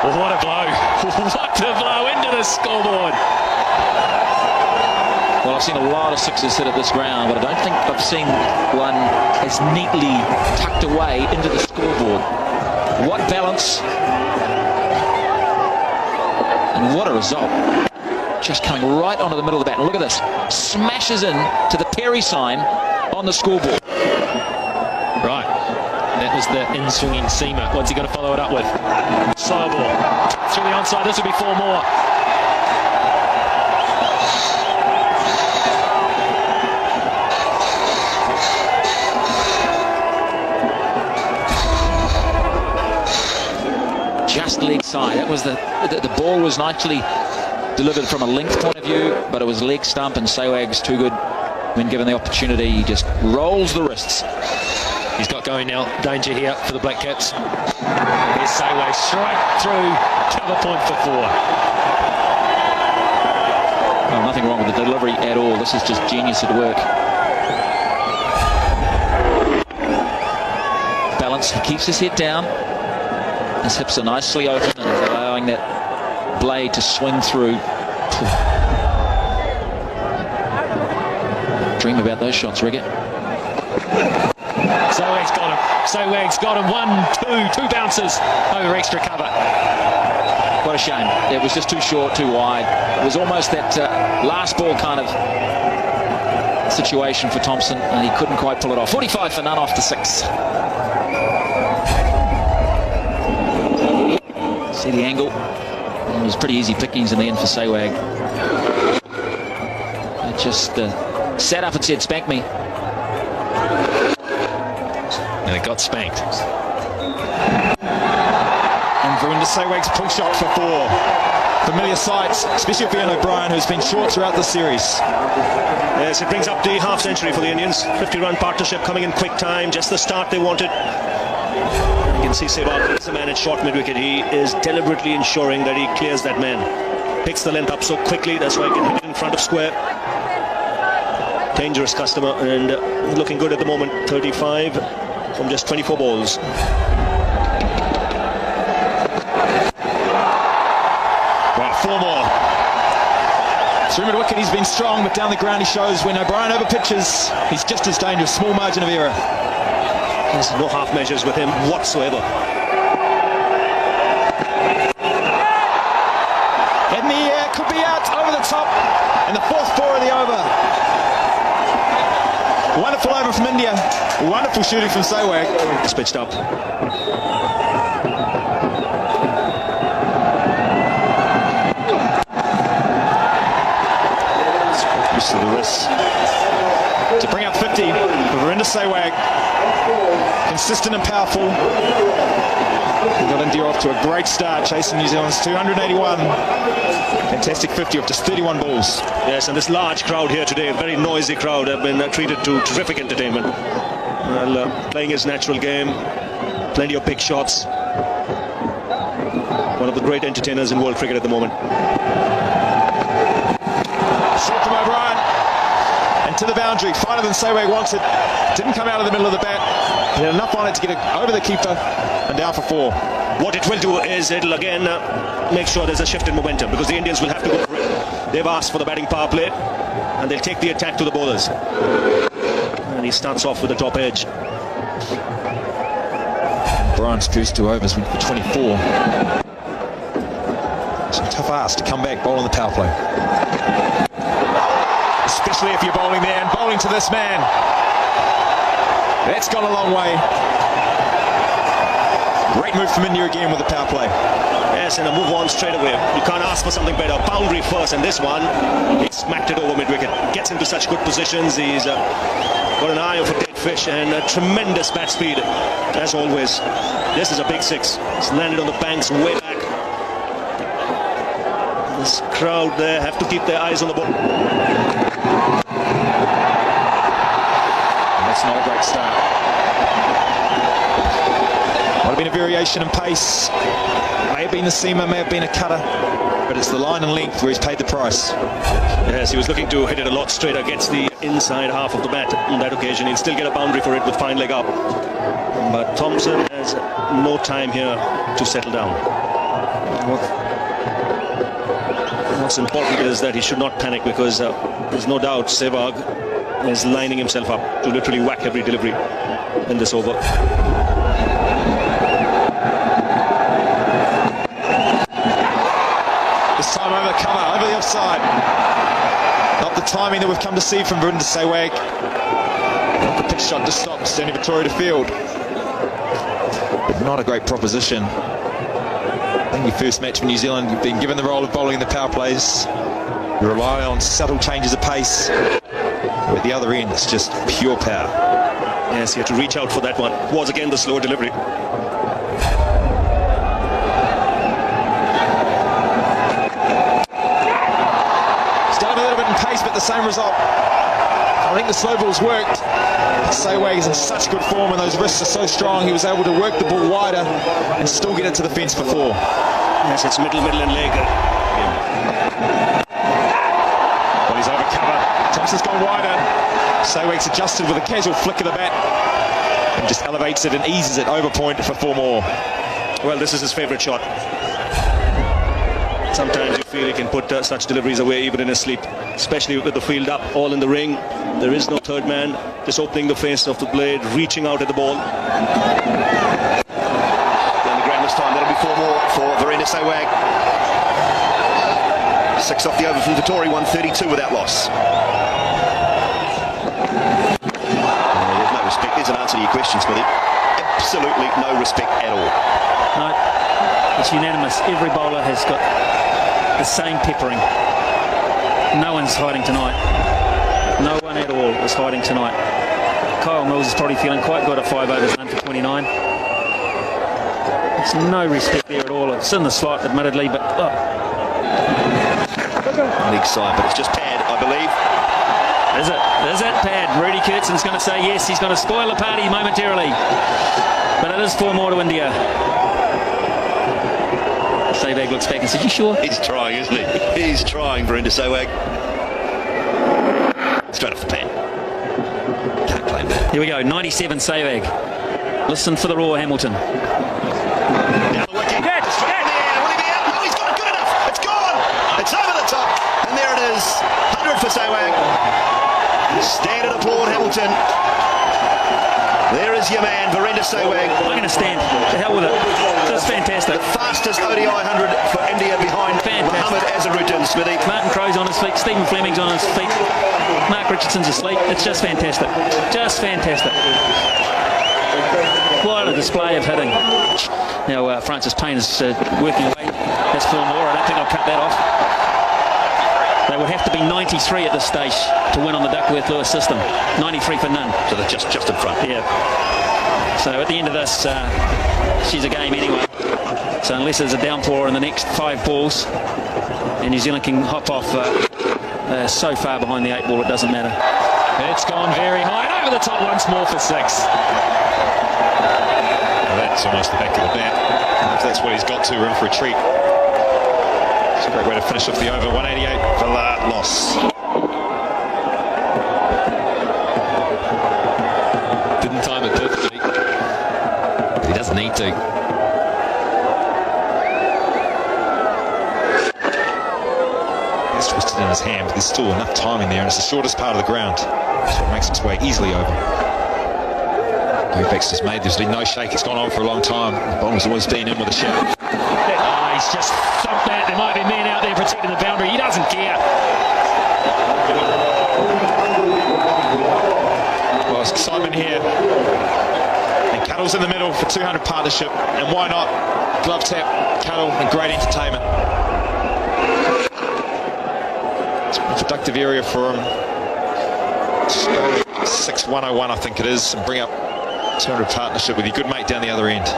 Oh, what a blow. What a blow into the scoreboard. Well, I've seen a lot of sixes hit at this ground, but I don't think I've seen one as neatly tucked away into the scoreboard. What balance. And what a result. Just coming right onto the middle of the bat. And look at this. Smashes in to the Perry sign on the scoreboard. Right. That was the in-swinging seamer. What's he going to follow it up with? Slow ball. Through the onside. This will be 4 more. Just leg side. That was the ball was nicely delivered from a length point of view, but it was leg stump, and Sewage too good when given the opportunity. He just rolls the wrists. He's got going now. Danger here for the Black Caps. Here's Sewage straight through. Cover point for 4. Well, nothing wrong with the delivery at all. This is just genius at work. Balance. He keeps his head down. His hips are nicely open and is allowing that blade to swing through. Dream about those shots, Riggett. Sewage's got him. Sewage's got him. 1, 2 bounces over extra cover. What a shame. It was just too short, too wide. It was almost that last ball kind of situation for Thompson, and he couldn't quite pull it off. 45 for none after 6. See the angle. It was pretty easy pickings in the end for Sewage. It just sat up and said, "Spank me." And it got spanked. And Verinda Sewage's pull shot for 4. Familiar sights, especially for Ian O'Brien, who's been short throughout the series. Yes, it brings up the half century for the Indians. 50-run partnership coming in quick time, just the start they wanted. You can see Sehwag is a man at short mid-wicket. He is deliberately ensuring that he clears that man. Picks the length up so quickly, that's why he can hit it in front of square. Dangerous customer, and looking good at the moment. 35 from just 24 balls. Wow, 4 more. Through mid-wicket he's been strong, but down the ground he shows when O'Brien over pitches, he's just as dangerous. Small margin of error. There's no half measures with him whatsoever. In the air, could be out over the top, and the 4th 4 of the over. Wonderful over from India. Wonderful shooting from Sewage. It's pitched up. Use of the wrist to bring up 50 for Verinda Sehwag. Consistent and powerful. He got India off to a great start, chasing New Zealand's 281. Fantastic 50 of just 31 balls. Yes, and this large crowd here today, a very noisy crowd, have been treated to terrific entertainment. Well, playing his natural game, plenty of big shots. One of the great entertainers in world cricket at the moment. Short from O'Brien. And to the boundary, finer than Sewag wants it. Didn't come out of the middle of the bat. He had enough on it to get it over the keeper and down for 4. What it will do is it'll again make sure there's a shift in momentum, because the Indians will have to go for it. They've asked for the batting power play, and they'll take the attack to the bowlers. And he starts off with the top edge. Brian's first 2 overs went for 24. It's a tough ask to come back, bowl on the power play. Especially if you're bowling there and bowling to this man. That's gone a long way. Great move from India again with the power play. Yes, and a move on straight away. You can't ask for something better. Boundary first, and this one, he smacked it over mid-wicket. Gets into such good positions. He's got an eye for dead fish and a tremendous bat speed, as always. This is a big 6. It's landed on the banks way back. This crowd there have to keep their eyes on the ball. That's not a great start. Might have been a variation in pace. May have been a seamer, may have been a cutter. But it's the line and length where he's paid the price. Yes, he was looking to hit it a lot straighter. Gets the inside half of the bat on that occasion. He'll still get a boundary for it with fine leg up. But Thompson has no time here to settle down. What's important is that he should not panic, because there's no doubt Sewage is lining himself up to literally whack every delivery in this over. This time over the cover, over the offside. Not the timing that we've come to see from Verinder Sewage. Not the pitch shot to stop, sending Victoria to field. But not a great proposition. I think your first match for New Zealand, you've been given the role of bowling in the power plays. You rely on subtle changes of pace. At the other end, it's just pure power. Yes, he had to reach out for that one. It was again the slower delivery. Started a little bit in pace, but the same result. I think the slow ball's worked. Sewage is in such good form and those wrists are so strong, he was able to work the ball wider and still get it to the fence for 4. Yes, it's middle and leg. Well, he's over cover. Thompson's gone wider. Sewage's adjusted with a casual flick of the bat and just elevates it and eases it over point for 4 more. Well, this is his favourite shot. Sometimes you feel he can put such deliveries away even in his sleep, especially with the field up, all in the ring. There is no third man, just opening the face of the blade, reaching out at the ball. And the ground this time, that'll be 4 more for Verinder Sewage. 6 off the over from Vittori, 132 without loss. There's no respect. There's an answer to your question, Smithy. Absolutely no respect at all. No, it's unanimous. Every bowler has got the same peppering. No one's hiding tonight. No one at all is hiding tonight. Kyle Mills is probably feeling quite good at 5 overs and for 29. There's no respect there at all. It's in the slot, admittedly, but Leg side, but it's just pad, I believe. Is it? Is it pad? Rudy Kurtzen's going to say yes. He's going to spoil the party momentarily. But it is 4 more to India. Sewage looks back and says, "You sure?" He's trying, isn't he? He's trying, Verinder Sewage. Straight off the pad. Can't claim that. Here we go, 97 Sewage. Listen for the roar, Hamilton. Down the wicket. Straight in the air. Will he be out? No, he's got it. Good enough. It's gone. It's over the top. And there it is. 100 for Sewage. Stand and applaud, Hamilton. There is your man, Verinder Sewage. I'm going to stand. The hell with it. Just fantastic. The fastest ODI 100 for India behind Mohammad Azharuddin, Smithy. Martin Crowe's on his feet. Stephen Fleming's on his feet. Mark Richardson's asleep. It's just fantastic. Just fantastic. What a display of hitting. Now, Francis Payne is working away. That's 4 more. I don't think I'll cut that off. They would have to be 93 at this stage to win on the Duckworth-Lewis system. 93 for none. So they're just in front. Yeah. So at the end of this, she's a game anyway. So unless there's a downpour in the next 5 balls, and New Zealand can hop off so far behind the 8 ball, it doesn't matter. It's gone very high and over the top once more for 6. Well, that's almost the back of the bat. If that's what he's got to, we're in for a treat. It's a great way to finish off the over. 188 for that loss. Didn't time it perfectly. But he doesn't need to. It's twisted in his hand, but there's still enough time in there, and it's the shortest part of the ground, so it makes its way easily over. Apex has made, there's been no shake, it's gone on for a long time. The bowler's always been in with a shout. He's just thumped that. There might be men out there protecting the boundary. He doesn't care. Well, it's excitement here. And Cuddle's in the middle for 200 partnership, and why not? Glove tap, Cuddle, and great entertainment. It's a productive area for him. 6-101, I think it is, and bring up 200 partnership with your good mate down the other end.